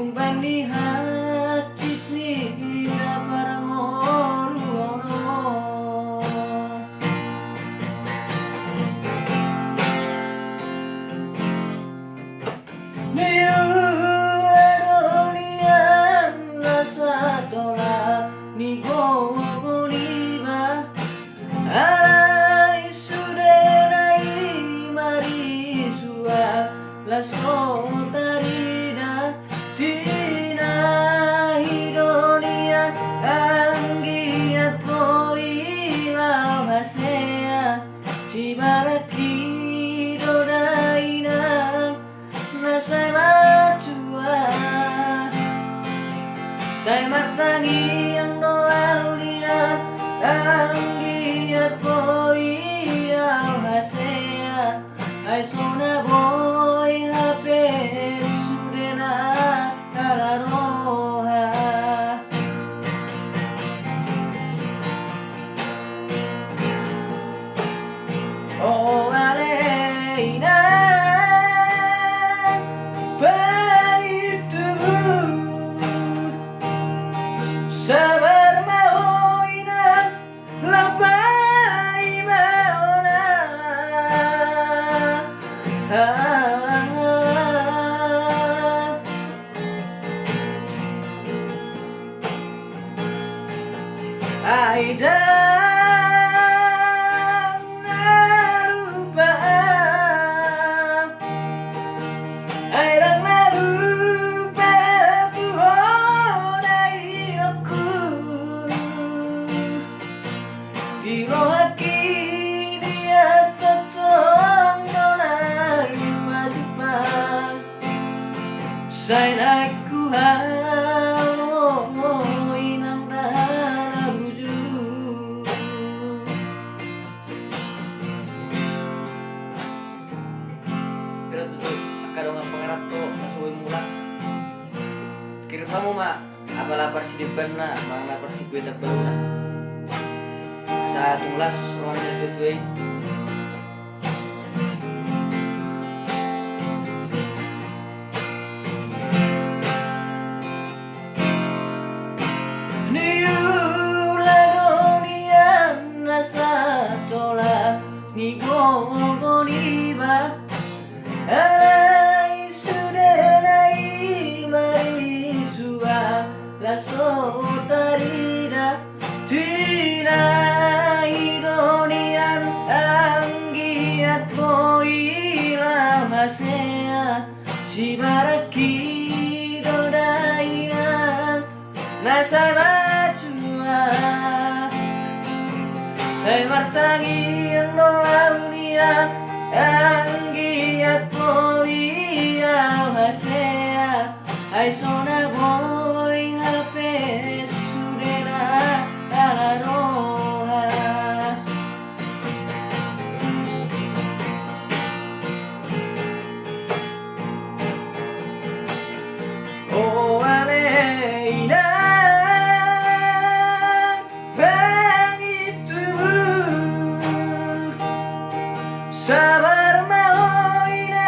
umpan ni hati ni parang olu-olu ni ulanian nasa tola ni gogo ni ba alai sudenai mari sua la sotarida tina hidonia anggiat moi lau hasea shibaraki dodaina nasai matua sai martangi yang doa uliat anggiat moi lau hasea ai sona boy hape sudena kalaroha oh aleina baitu sabar maoina lapai maona Aidang narupa Aidang narupa tuhonai aku Irohaki dia tetong donai majupang Sai naikku halo inang dana buju Kira tutup akadongan pengarap to nasuwi mula Kira kamu mak apa lapar si depan na mang lapar si kue tak baru na saat mulas ruangnya tutup ni gogo ni ba alai sudenai mari sua la sotarida tina ironian anggiat moi la hasea shibaraki dodaina nasai majua sai martangi yang doa unia anggiat moi au hasea ai sona boy hape sudena kalaroha oh aleina sabar maoina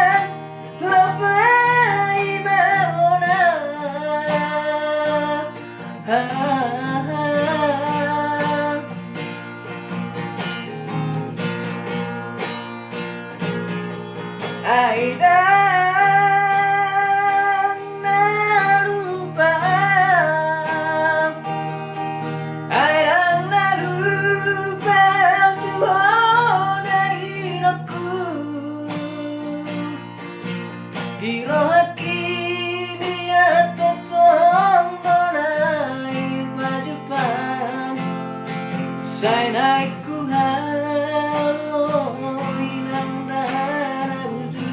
lapai maona Aidang narupa Aidang narupa tuhonai aku Irohaki dia tetong donai majupang sai naikku halo inang dana buju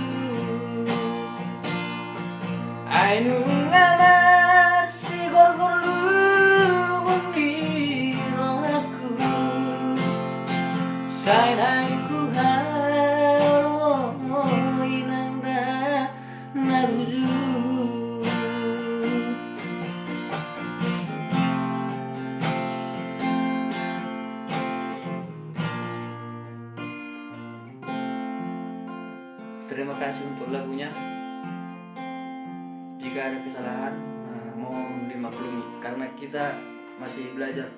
ai nungamar si gorgor lugun di rohaku sai naikku halo inang dana buju Terima kasih untuk lagunya. Jika ada kesalahan mohon dimaklumi karena kita masih belajar.